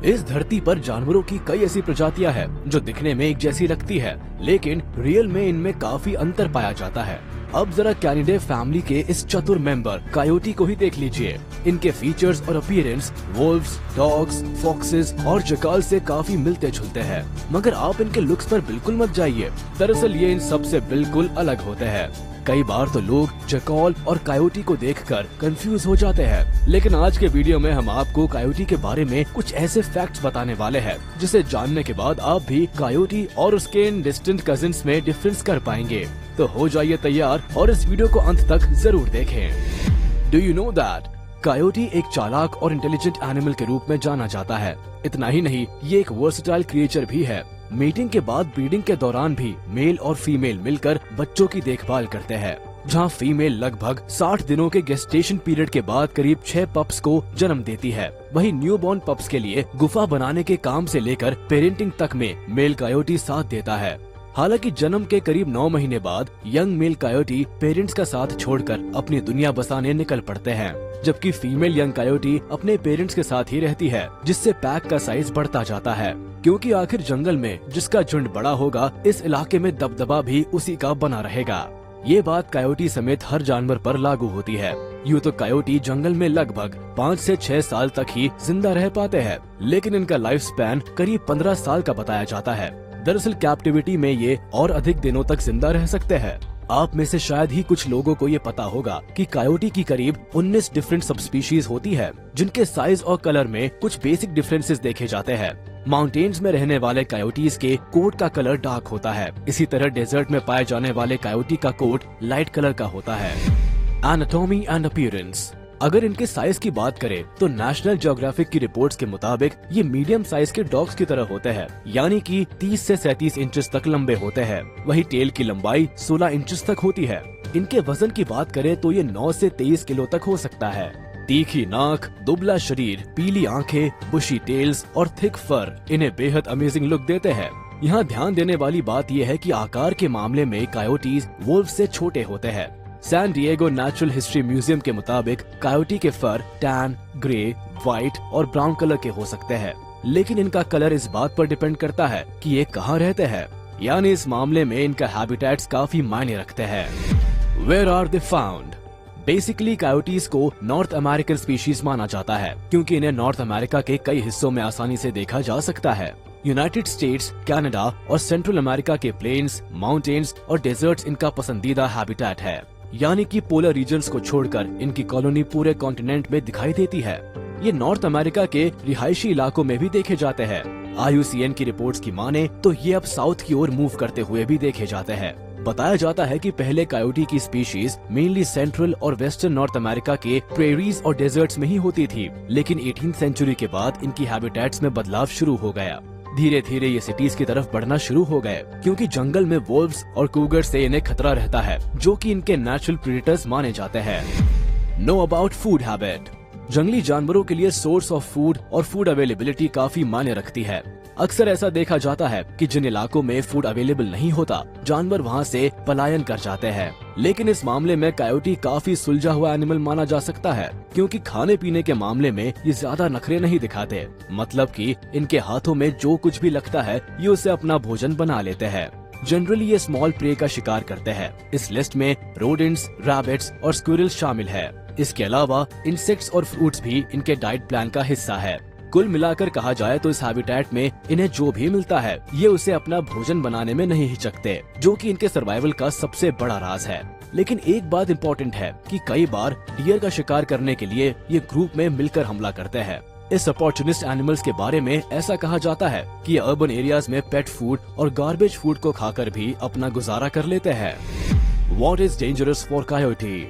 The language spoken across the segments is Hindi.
इस धरती पर जानवरों की कई ऐसी प्रजातियां हैं जो दिखने में एक जैसी लगती है, लेकिन रियल में इनमें काफी अंतर पाया जाता है। अब जरा कैनिडे फैमिली के इस चतुर मेंबर कायोटी को ही देख लीजिए। इनके फीचर्स और अपीयरेंस वोल्व्स, डॉग्स, फॉक्सेस और जकाल से काफी मिलते जुलते हैं, मगर आप इनके लुक्स पर बिल्कुल मत जाइए। दरअसल ये इन सब से बिल्कुल अलग होते हैं। कई बार तो लोग जैकल और कायोटी को देखकर कंफ्यूज हो जाते हैं, लेकिन आज के वीडियो में हम आपको कायोटी के बारे में कुछ ऐसे फैक्ट्स बताने वाले हैं जिसे जानने के बाद आप भी कायोटी और उसके इन डिस्टेंट कजिन्स में डिफरेंस कर पाएंगे। तो हो जाइए तैयार और इस वीडियो को अंत तक जरूर देखें। Do you know that coyote एक चालाक और इंटेलिजेंट एनिमल के रूप में जाना जाता है। इतना ही नहीं, ये एक वर्सेटाइल क्रिएचर भी है। मीटिंग के बाद ब्रीडिंग के दौरान भी मेल और फीमेल मिलकर बच्चों की देखभाल करते हैं, जहां फीमेल लगभग 60 दिनों के गेस्टेशन पीरियड के बाद करीब 6 पप्स को जन्म देती है। वहीं न्यूबॉर्न पप्स के लिए गुफा बनाने के काम से लेकर पेरेंटिंग तक में मेल कायोटी साथ देता है। हालांकि जन्म के करीब 9 महीने बाद यंग मेल कायोटी पेरेंट्स का साथ छोड़कर अपनी दुनिया बसाने निकल पड़ते हैं, जबकि फीमेल यंग कायोटी अपने पेरेंट्स के साथ ही रहती है, जिससे पैक का साइज बढ़ता जाता है। क्योंकि आखिर जंगल में जिसका झुंड बड़ा होगा, इस इलाके में दबदबा भी उसी का बना रहेगा। ये बात कायोटी समेत हर जानवर पर लागू होती है। यूँ तो कायोटी जंगल में लगभग 5 से 6 साल तक ही जिंदा रह पाते हैं, लेकिन इनका लाइफ स्पैन करीब 15 साल का बताया जाता है। दरअसल कैप्टिविटी में ये और अधिक दिनों तक जिंदा रह सकते हैं। आप में से शायद ही कुछ लोगों को ये पता होगा कि कायोटी की करीब 19 डिफरेंट सब स्पीशीज होती है, जिनके साइज और कलर में कुछ बेसिक डिफरेंसेस देखे जाते हैं। माउंटेन्स में रहने वाले कायोटीज के कोट का कलर डार्क होता है। इसी तरह डेजर्ट में पाए जाने वाले कायोटी का कोट लाइट कलर का होता है। Anatomy and appearance. अगर इनके साइज की बात करें तो नेशनल ज्योग्राफिक की रिपोर्ट्स के मुताबिक ये मीडियम साइज के डॉग्स की तरह होते हैं, यानी कि 30 से 37 इंचेस तक लंबे होते हैं। वही टेल की लंबाई 16 इंचेस तक होती है। इनके वजन की बात करें तो ये 9 से 23 किलो तक हो सकता है। तीखी नाक, दुबला शरीर, पीली आंखें, बुशी टेल्स और थिक फर इन्हें बेहद अमेजिंग लुक देते हैं। यहाँ ध्यान देने वाली बात यह है कि आकार के मामले में कायोटीज वुल्फ से छोटे होते हैं। San Diego natural history museum के मुताबिक कायोटी के फर टैन, ग्रे, व्हाइट और ब्राउन कलर के हो सकते हैं, लेकिन इनका कलर इस बात पर डिपेंड करता है कि ये कहाँ रहते हैं। यानी इस मामले में इनका हैबिटेट्स काफी मायने रखते हैं। Where are they found? Basically coyotes को नॉर्थ अमेरिकन स्पीशीज माना जाता है, क्योंकि इन्हें नॉर्थ अमेरिका के कई हिस्सों में आसानी से देखा जा सकता है। यूनाइटेड स्टेट्स, कनाडा और सेंट्रल अमेरिका के प्लेन्स, माउंटेन्स और डेजर्ट्स इनका पसंदीदा हैबिटेट है। यानी कि पोलर रीजन्स को छोड़कर इनकी कॉलोनी पूरे कॉन्टिनेंट में दिखाई देती है। ये नॉर्थ अमेरिका के रिहायशी इलाकों में भी देखे जाते हैं। IUCN की रिपोर्ट्स की माने तो ये अब साउथ की ओर मूव करते हुए भी देखे जाते हैं। बताया जाता है कि पहले कायोटी की स्पीशीज मेनली सेंट्रल और वेस्टर्न नॉर्थ अमेरिका के प्रेरीज और डेजर्ट्स में ही होती थी, लेकिन 18th सेंचुरी के बाद इनकी हैबिटेट्स में बदलाव शुरू हो गया। धीरे धीरे ये सिटीज की तरफ बढ़ना शुरू हो गए, क्योंकि जंगल में वोल्व्स और कूगर से इन्हें खतरा रहता है, जो कि इनके नेचुरल प्रेडेटर्स माने जाते हैं। Know about food habit. जंगली जानवरों के लिए सोर्स ऑफ फूड और फूड अवेलेबिलिटी काफी मायने रखती है। अक्सर ऐसा देखा जाता है कि जिन इलाकों में फूड अवेलेबल नहीं होता, जानवर वहाँ से पलायन कर जाते हैं। लेकिन इस मामले में कायोटी काफी सुलझा हुआ एनिमल माना जा सकता है, क्योंकि खाने पीने के मामले में ये ज्यादा नखरे नहीं दिखाते। मतलब कि इनके हाथों में जो कुछ भी लगता है ये उसे अपना भोजन बना लेते हैं। जनरली ये स्मॉल प्रे का शिकार करते हैं। इस लिस्ट में रोडेंट्स, रैबिट्स और स्क्विरल्स शामिल है। इसके अलावा इंसेक्ट्स और फ्रूट्स भी इनके डाइट प्लान का हिस्सा है। कुल मिलाकर कहा जाए तो इस हैबिटेट में इन्हें जो भी मिलता है ये उसे अपना भोजन बनाने में नहीं हिचकते, जो कि इनके सर्वाइवल का सबसे बड़ा राज है। लेकिन एक बात इम्पोर्टेंट है कि कई बार डियर का शिकार करने के लिए ये ग्रुप में मिलकर हमला करते हैं। इस अपॉर्चुनिस्ट एनिमल्स के बारे में ऐसा कहा जाता है कि ये अर्बन एरियाज में पेट फूड और गार्बेज फूड को खाकर भी अपना गुजारा कर लेते हैं। What is dangerous for coyote?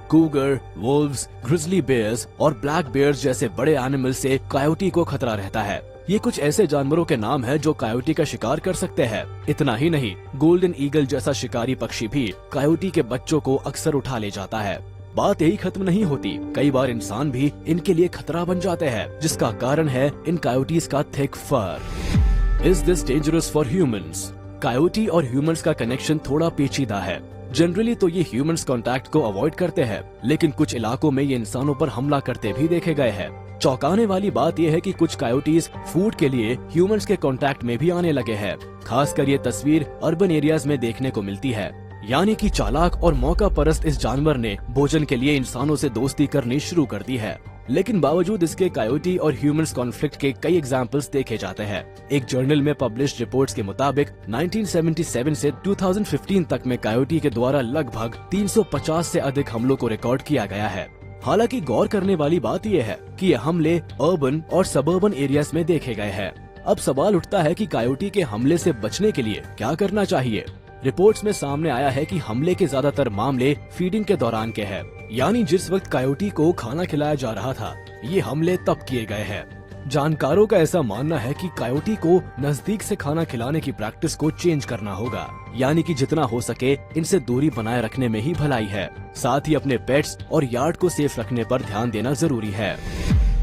Cougar, wolves, grizzly bears और ब्लैक बेयर्स जैसे बड़े एनिमल से कायोटी को खतरा रहता है। ये कुछ ऐसे जानवरों के नाम हैं जो कायोटी का शिकार कर सकते हैं। इतना ही नहीं, गोल्डन ईगल जैसा शिकारी पक्षी भी कायोटी के बच्चों को अक्सर उठा ले जाता है। बात यही खत्म नहीं होती, कई बार इंसान भी इनके लिए खतरा बन जाते हैं, जिसका कारण है इन कायोटीज का thick fur. Is this dangerous for humans? Coyote और ह्यूमंस का कनेक्शन थोड़ा पेचीदा है। जनरली तो ये ह्यूमंस कांटेक्ट को अवॉइड करते हैं, लेकिन कुछ इलाकों में ये इंसानों पर हमला करते भी देखे गए हैं। चौंकाने वाली बात यह है कि कुछ कायोटीज फूड के लिए ह्यूमंस के कांटेक्ट में भी आने लगे हैं। खासकर ये तस्वीर अर्बन एरियाज में देखने को मिलती है, यानी कि चालाक और मौका परस्त इस जानवर ने भोजन के लिए इंसानों से दोस्ती करनी शुरू कर दी है। लेकिन बावजूद इसके कायोटी और ह्यूमंस कॉन्फ्लिक्ट के कई एग्जाम्पल्स देखे जाते हैं। एक जर्नल में पब्लिश्ड रिपोर्ट्स के मुताबिक 1977 से 2015 तक में कायोटी के द्वारा लगभग 350 से अधिक हमलों को रिकॉर्ड किया गया है। हालांकि गौर करने वाली बात यह है कि ये हमले अर्बन और सबर्बन एरियाज में देखे गए हैं। अब सवाल उठता है कि कायोटी के हमले से बचने के लिए क्या करना चाहिए। रिपोर्ट्स में सामने आया है कि हमले के ज्यादातर मामले फीडिंग के दौरान के हैं, यानी जिस वक्त कायोटी को खाना खिलाया जा रहा था, ये हमले तब किए गए हैं। जानकारों का ऐसा मानना है कि कायोटी को नजदीक से खाना खिलाने की प्रैक्टिस को चेंज करना होगा, यानी कि जितना हो सके इनसे दूरी बनाए रखने में ही भलाई है। साथ ही अपने पेट्स और यार्ड को सेफ रखने पर ध्यान देना जरूरी है।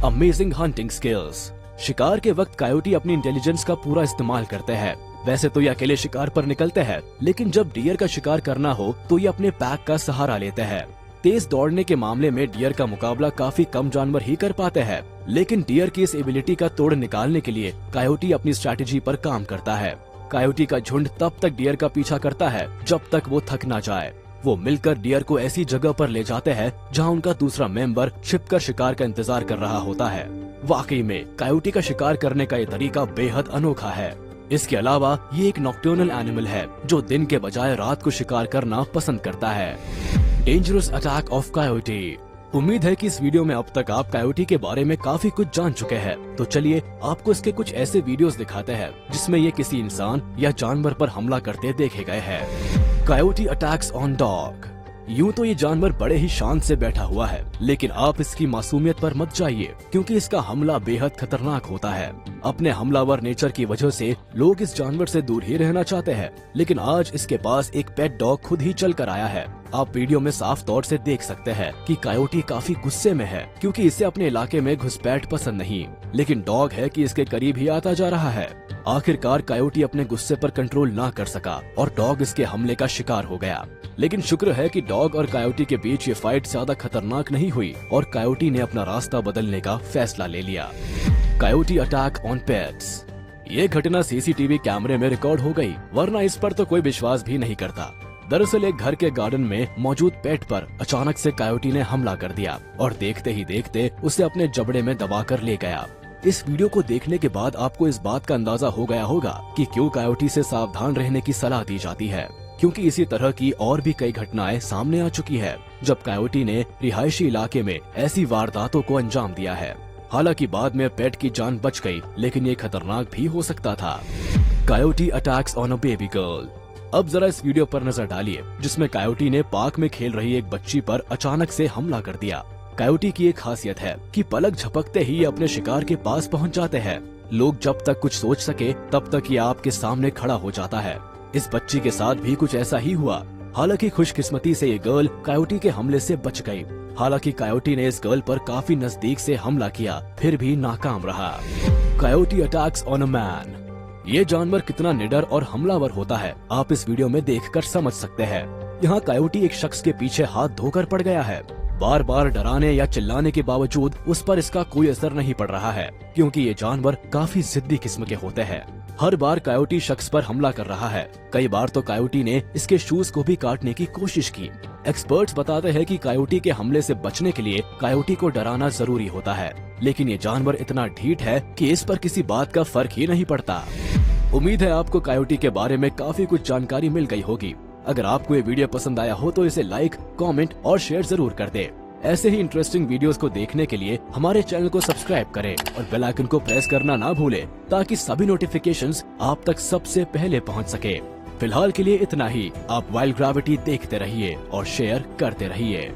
Amazing hunting skills. शिकार के वक्त कायोटी अपनी इंटेलिजेंस का पूरा इस्तेमाल करते हैं। वैसे तो ये अकेले शिकार पर निकलते हैं, लेकिन जब डियर का शिकार करना हो तो ये अपने पैक का सहारा लेते हैं। तेज दौड़ने के मामले में डियर का मुकाबला काफी कम जानवर ही कर पाते हैं, लेकिन डियर की इस एबिलिटी का तोड़ निकालने के लिए कायोटी अपनी स्ट्रैटेजी पर काम करता है। कायोटी का झुंड तब तक डियर का पीछा करता है जब तक वो थक ना जाए। वो मिलकर डियर को ऐसी जगह पर ले जाते हैं जहां उनका दूसरा मेंबर छिपकर शिकार का इंतजार कर रहा होता है। वाकई में कायोटी का शिकार करने का ये तरीका बेहद अनोखा है। इसके अलावा ये एक नॉक्टर्नल एनिमल है जो दिन के बजाय रात को शिकार करना पसंद करता है। Dangerous attack of coyote. उम्मीद है कि इस वीडियो में अब तक आप कायोटी के बारे में काफी कुछ जान चुके हैं। तो चलिए आपको इसके कुछ ऐसे वीडियोस दिखाते हैं जिसमें ये किसी इंसान या जानवर पर हमला करते देखे गए हैं। Coyote attacks on dog. यूं तो ये जानवर बड़े ही शांत से बैठा हुआ है, लेकिन आप इसकी मासूमियत पर मत जाइए, क्योंकि इसका हमला बेहद खतरनाक होता है। अपने हमलावर नेचर की वजह से लोग इस जानवर से दूर ही रहना चाहते हैं, लेकिन आज इसके पास एक पेट डॉग खुद ही चल कर आया है। आप वीडियो में साफ तौर से देख सकते हैं कि कायोटी काफी गुस्से में है, क्योंकि इसे अपने इलाके में घुसपैठ पसंद नहीं, लेकिन डॉग है कि इसके करीब ही आता जा रहा है। आखिरकार कायोटी अपने गुस्से पर कंट्रोल ना कर सका और डॉग इसके हमले का शिकार हो गया। लेकिन शुक्र है कि डॉग और कायोटी के बीच ये फाइट ज्यादा खतरनाक नहीं हुई और कायोटी ने अपना रास्ता बदलने का फैसला ले लिया। Coyote attack on pets. ये घटना सीसीटीवी कैमरे में रिकॉर्ड हो गई, वरना इस पर तो कोई विश्वास भी नहीं करता। दरअसल एक घर के गार्डन में मौजूद पेट पर अचानक से कायोटी ने हमला कर दिया और देखते ही देखते उसे अपने जबड़े में दबाकर ले गया। इस वीडियो को देखने के बाद आपको इस बात का अंदाजा हो गया होगा कि क्यों कायोटी से सावधान रहने की सलाह दी जाती है, क्योंकि इसी तरह की और भी कई घटनाएं सामने आ चुकी है जब कायोटी ने रिहायशी इलाके में ऐसी वारदातों को अंजाम दिया है। हालांकि बाद में पेट की जान बच गई, लेकिन ये खतरनाक भी हो सकता था। Coyote attacks on a baby girl. अब जरा इस वीडियो पर नजर डालिए, जिसमें कायोटी ने पार्क में खेल रही एक बच्ची पर अचानक से हमला कर दिया। कायोटी की एक खासियत है कि पलक झपकते ही ये अपने शिकार के पास पहुंच जाते हैं। लोग जब तक कुछ सोच सके तब तक ये आपके सामने खड़ा हो जाता है। इस बच्ची के साथ भी कुछ ऐसा ही हुआ। हालांकि खुशकिस्मती से ये गर्ल कायोटी के हमले से बच गई। हालांकि कायोटी ने इस गर्ल पर काफी नजदीक से हमला किया, फिर भी नाकाम रहा। Coyote attacks on a man. ये जानवर कितना निडर और हमलावर होता है आप इस वीडियो में देखकर समझ सकते हैं। यहाँ कायोटी एक शख्स के पीछे हाथ धोकर पड़ गया है। बार बार डराने या चिल्लाने के बावजूद उस पर इसका कोई असर नहीं पड़ रहा है, क्योंकि ये जानवर काफी जिद्दी किस्म के होते हैं। हर बार कायोटी शख्स पर हमला कर रहा है। कई बार तो कायोटी ने इसके शूज को भी काटने की कोशिश की। एक्सपर्ट्स बताते हैं कि कायोटी के हमले से बचने के लिए कायोटी को डराना जरूरी होता है, लेकिन ये जानवर इतना ढीठ है कि इस पर किसी बात का फर्क ही नहीं पड़ता। उम्मीद है आपको कायोटी के बारे में काफी कुछ जानकारी मिल गई होगी। अगर आपको ये वीडियो पसंद आया हो तो इसे लाइक, कमेंट और शेयर जरूर कर दें। ऐसे ही इंटरेस्टिंग वीडियोस को देखने के लिए हमारे चैनल को सब्सक्राइब करें और बेल आइकन को प्रेस करना ना भूलें, ताकि सभी नोटिफिकेशंस आप तक सबसे पहले पहुंच सके। फिलहाल के लिए इतना ही। आप वाइल्ड ग्रेविटी देखते रहिए और शेयर करते रहिए।